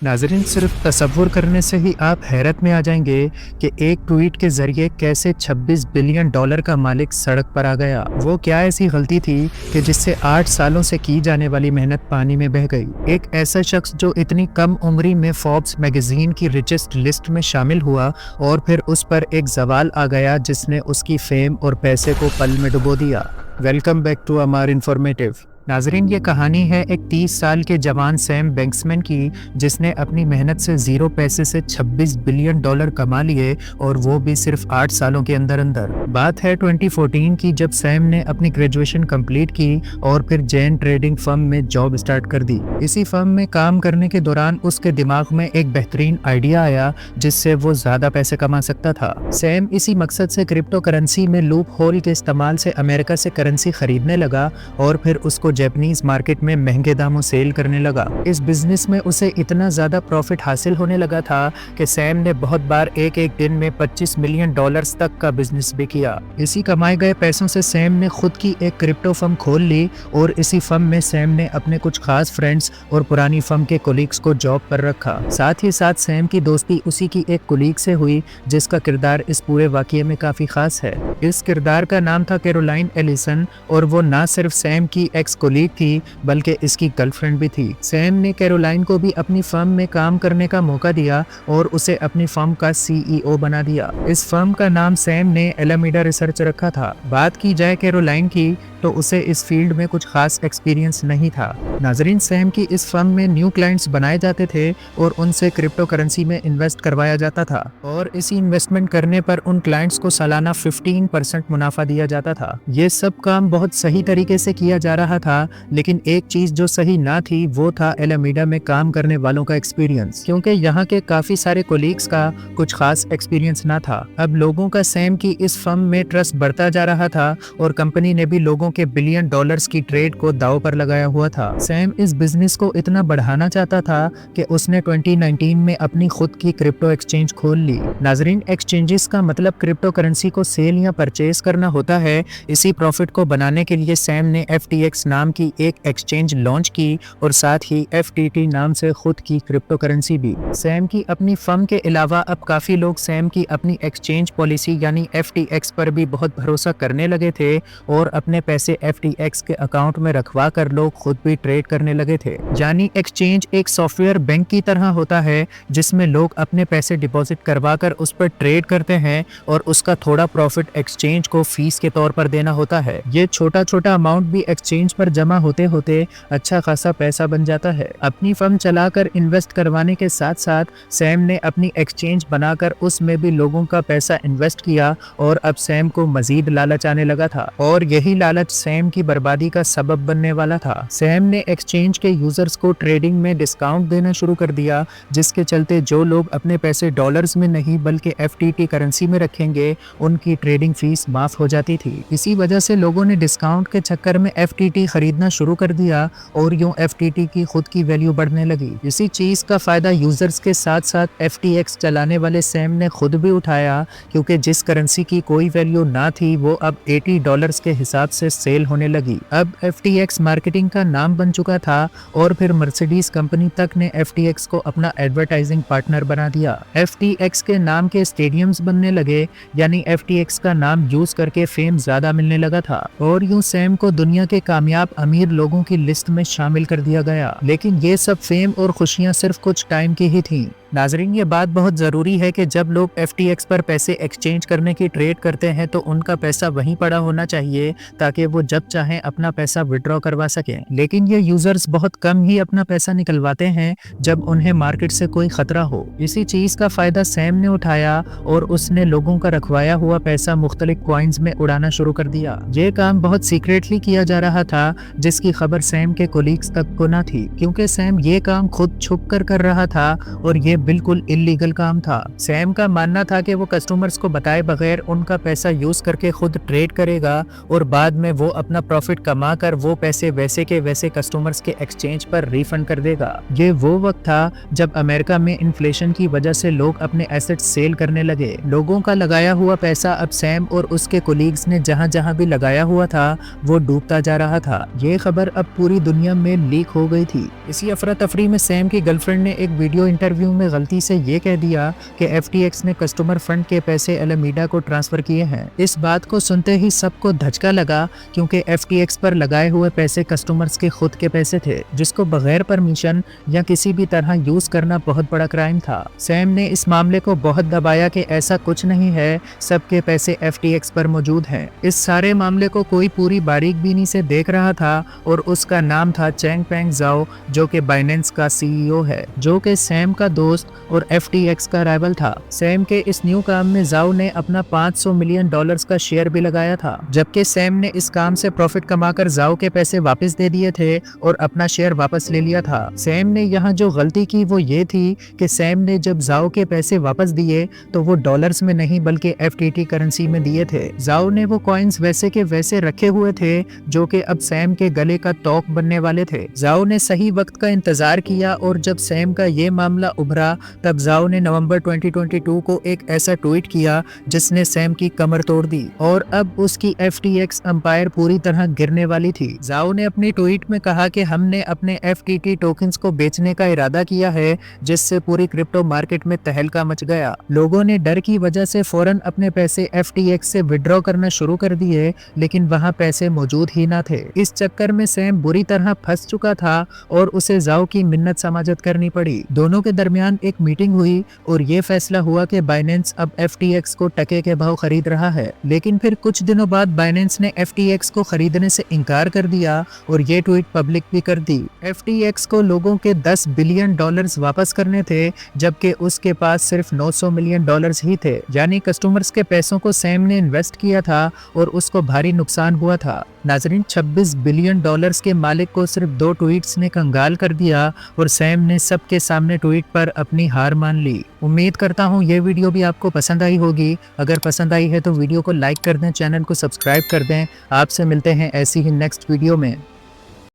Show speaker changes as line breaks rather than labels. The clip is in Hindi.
नाज़रीन, सिर्फ तसव्वुर करने से ही आप हैरत में आ जाएंगे कि एक ट्वीट के जरिए कैसे 26 बिलियन डॉलर का मालिक सड़क पर आ गया। वो क्या ऐसी गलती थी कि जिससे 8 सालों से की जाने वाली मेहनत पानी में बह गई। एक ऐसा शख्स जो इतनी कम उम्री में फोर्ब्स मैगजीन की रिचेस्ट लिस्ट में शामिल हुआ और फिर उस पर एक सवाल आ गया जिसने उसकी फेम और पैसे को पल में डुबो दिया। वेलकम बैक टू अमार इन्फॉर्मेटिव। नाजरीन, ये कहानी है एक 30 साल के जवान सैम बैंक्समैन की, जिसने अपनी मेहनत से जीरो पैसे से 26 बिलियन डॉलर कमा लिए और वो भी सिर्फ 8 सालों के अंदर अंदर। बात है 2014 की, जब सैम ने अपनी ग्रेजुएशन कंप्लीट की और फिर जैन ट्रेडिंग फर्म में जॉब स्टार्ट कर दी। इसी फर्म में काम करने के दौरान उसके दिमाग में एक बेहतरीन आइडिया आया जिससे वो ज्यादा पैसे कमा सकता था। सैम इसी मकसद से क्रिप्टो करेंसी में लूप होल के इस्तेमाल से अमेरिका से करेंसी खरीदने लगा और फिर उसको जापानीज मार्केट में महंगे दामों सेल करने लगा। इस बिजनेस में उसे इतना ज्यादा प्रॉफिट हासिल होने लगा था कि सैम ने बहुत बार एक दिन में 25 मिलियन डॉलर्स तक का बिजनेस भी किया। इसी कमाए गए पैसों से सैम ने खुद की एक क्रिप्टो फर्म खोल ली और इसी फर्म में सैम ने अपने कुछ खास फ्रेंड्स और पुरानी फर्म के कोलीग्स को जॉब पर रखा। साथ ही साथ सैम की दोस्ती उसी की एक कोलीग से हुई जिसका किरदार इस पूरे वाकये में काफी खास है। इस किरदार का नाम था कैरोलाइन एलिसन और वो ना सिर्फ सैम की एक्स कोलीग थी बल्कि इसकी गर्लफ्रेंड भी थी। सैम ने कैरोलाइन को भी अपनी फर्म में काम करने का मौका दिया और उसे अपनी फर्म का सीईओ बना दिया। इस फर्म का नाम सैम ने एलामीडा रिसर्च रखा था। बात की जाए कैरोलाइन की तो उसे इस फील्ड में कुछ खास एक्सपीरियंस नहीं था। नाजरीन, सैम की इस फर्म में न्यू क्लाइंट्स बनाए जाते थे और उनसे क्रिप्टो करेंसी में इन्वेस्ट करवाया जाता था और इसी इन्वेस्टमेंट करने पर उन क्लाइंट्स को सालाना 15% मुनाफा दिया जाता था। ये सब काम बहुत सही तरीके से किया जा रहा था, लेकिन एक चीज जो सही ना थी वो था एलामीडा में काम करने वालों का एक्सपीरियंस, क्योंकि यहाँ के काफी सारे कोलीग्स का कुछ खास एक्सपीरियंस ना था। अब लोगों का सैम की इस फर्म में ट्रस्ट बढ़ता जा रहा था और कंपनी ने भी लोगों के बिलियन डॉलर्स की ट्रेड को दांव पर लगाया हुआ था। सैम इस बिजनेस को इतना बढ़ाना चाहता था कि उसने 2019 में अपनी खुद की क्रिप्टो एक्सचेंज खोल ली। नाजरीन, एक्सचेंजेस का मतलब क्रिप्टो करेंसी को सेल या परचेज करना होता है। इसी प्रॉफिट को बनाने के लिए सैम ने FTX नाम की एक एक्सचेंज लॉन्च की और साथ ही FTT नाम से खुद की क्रिप्टो करेंसी भी। सैम की अपनी फर्म के अलावा अब काफी लोग सैम की अपनी एक्सचेंज पॉलिसी यानी FTX पर भी बहुत भरोसा करने लगे थे और अपने पैसे FTX के अकाउंट में रखवा कर लोग खुद भी ट्रेड करने लगे थे। यानी एक्सचेंज एक सॉफ्टवेयर बैंक की तरह होता है जिसमें लोग अपने पैसे डिपॉजिट करवा कर उस पर ट्रेड करते हैं और उसका थोड़ा प्रॉफिट एक्सचेंज को फीस के तौर पर देना होता है। ये छोटा छोटा अमाउंट भी एक्सचेंज पर जमा होते होते अच्छा खासा पैसा बन जाता है। अपनी फर्म चलाकर इन्वेस्ट करवाने के साथ साथ सैम ने अपनी एक्सचेंज बनाकर उसमें भी लोगों का पैसा इन्वेस्ट किया और अब सैम को मजीद लालच आने लगा था और यही लालच सैम की बर्बादी का सबब बनने वाला था। सैम ने एक्सचेंज के यूजर्स को ट्रेडिंग में डिस्काउंट देना शुरू कर दिया, जिसके चलते जो लोग अपने पैसे डॉलर्स में नहीं बल्कि FTT करेंसी में रखेंगे उनकी ट्रेडिंग फीस माफ हो जाती थी। इसी वजह से लोगों ने डिस्काउंट के चक्कर में FTT खरीदना शुरू कर दिया और यूं FTT की खुद की वैल्यू बढ़ने लगी। इसी चीज का फायदा यूजर्स के साथ साथ FTX चलाने वाले सैम ने खुद भी उठाया, क्योंकि जिस करेंसी की कोई वैल्यू ना थी वो अब $80 के हिसाब से सेल होने लगी। अब FTX मार्केटिंग का नाम बन चुका था और फिर मर्सिडीज कंपनी तक ने FTX को अपना एडवर्टाइजिंग पार्टनर बना दिया। FTX के नाम के स्टेडियम्स बनने लगे, यानी FTX का नाम यूज करके फेम ज्यादा मिलने लगा था और यूं सैम को दुनिया के कामयाब अमीर लोगों की लिस्ट में शामिल कर दिया गया। लेकिन ये सब फेम और खुशियां सिर्फ कुछ टाइम की ही थी। नाजरीन, ये बात बहुत ज़रूरी है कि जब लोग FTX पर पैसे एक्सचेंज करने की ट्रेड करते हैं तो उनका पैसा वहीं पड़ा होना चाहिए ताकि वो जब चाहें अपना पैसा विड्रॉ करवा सकें। लेकिन ये यूजर्स बहुत कम ही अपना पैसा निकलवाते हैं जब उन्हें मार्केट से कोई खतरा हो। इसी चीज़ का फ़ायदा सैम ने उठाया और उसने लोगों का रखवाया हुआ पैसा मुख्तलिफ कॉइन्स में उड़ाना शुरू कर दिया। ये काम बहुत सीक्रेटली किया जा रहा था, जिसकी खबर सैम के कोलीग्स तक को ना थी, क्योंकि सैम ये काम खुद छुप कर रहा था और ये बिल्कुल इलीगल काम था। सैम का मानना था कि वो कस्टमर्स को बताए बगैर उनका पैसा यूज करके खुद ट्रेड करेगा और बाद में वो अपना प्रॉफिट कमा कर वो पैसे वैसे के वैसे कस्टमर्स के एक्सचेंज पर रिफंड कर देगा। ये वो वक्त था जब अमेरिका में इन्फ्लेशन की वजह से लोग अपने एसेट्स सेल करने लगे। लोगों का लगाया हुआ पैसा अब सैम और उसके कोलीग्स ने जहां जहां भी लगाया हुआ था वो डूबता जा रहा था। ये खबर अब पूरी दुनिया में लीक हो गई थी। इसी अफरा तफरी में सैम की गर्लफ्रेंड ने एक वीडियो इंटरव्यू में गलती से ये कह दिया कि FTX ने कस्टमर फंड के पैसे अलामीडा को ट्रांसफर किए हैं। इस बात को सुनते ही सबको धचका लगा क्योंकि FTX पर लगाए हुए पैसे कस्टमर्स के खुद के पैसे थे, जिसको बगैर परमिशन या किसी भी तरह यूज करना बहुत बड़ा क्राइम था। सैम ने इस मामले को बहुत दबाया कि ऐसा कुछ नहीं है, सबके पैसे FTX पर मौजूद हैं। इस सारे मामले को कोई पूरी बारीक बीनी से देख रहा था और उसका नाम था चैंगपेंग ज़ाओ, जो कि बाइनेंस का CEO है, जो कि सैम का दोस्त और FTX का राइवल था। सैम के इस न्यू काम में ज़ाओ ने अपना $500 मिलियन का शेयर भी लगाया था, जबकि सैम ने इस काम से प्रॉफिट कमाकर ज़ाओ के पैसे वापस दे दिए थे और अपना शेयर वापस ले लिया था। सैम ने यहाँ जो गलती की वो ये थी कि सैम ने जब ज़ाओ के पैसे वापस दिए तो वो डॉलर्स में नहीं बल्कि FTT करेंसी में दिए थे। ज़ाओ ने वो कॉइन्स वैसे के वैसे रखे हुए थे जो कि अब सैम के गले का तोक बनने वाले थे। ज़ाओ ने सही वक्त का इंतजार किया और जब सैम का ये मामला उभरा तब ज़ाओ ने नवंबर 2022 को एक ऐसा ट्वीट किया जिसने सैम की कमर तोड़ दी और अब उसकी FTX एम्पायर पूरी तरह गिरने वाली थी। ज़ाओ ने अपनी ट्वीट में कहा कि हमने अपने FTT टोकन्स को बेचने का इरादा किया है, जिससे पूरी क्रिप्टो मार्केट में तहलका मच गया। लोगों ने डर की वजह से फौरन अपने पैसे FTX से विड्रॉ करना शुरू कर दिए, लेकिन वहां पैसे मौजूद ही ना थे। इस चक्कर में सैम बुरी तरह फंस चुका था और उसे ज़ाओ की मिन्नत समाजत करनी पड़ी। दोनों के दरमियान एक मीटिंग हुई और ये फैसला हुआ कि बाइनेंस अब FTX को टके के भाव खरीद रहा है। लेकिन फिर कुछ दिनों बाद बाइनेंस ने FTX को खरीदने से इनकार कर दिया और ये ट्वीट पब्लिक भी कर दी। FTX को लोगों के $10 बिलियन वापस करने थे, जबकि उसके पास सिर्फ $900 मिलियन ही थे। यानी कस्टमर्स के पैसों को सैम ने इन्वेस्ट किया था और उसको भारी नुकसान हुआ था। नाजरीन, $26 बिलियन के मालिक को सिर्फ 2 ट्वीट्स ने कंगाल कर दिया और सैम ने सबके सामने ट्वीट पर अपनी हार मान ली। उम्मीद करता हूँ ये वीडियो भी आपको पसंद आई होगी। अगर पसंद आई है तो वीडियो को लाइक कर दें, चैनल को सब्सक्राइब कर दें। आपसे मिलते हैं ऐसी ही नेक्स्ट वीडियो में।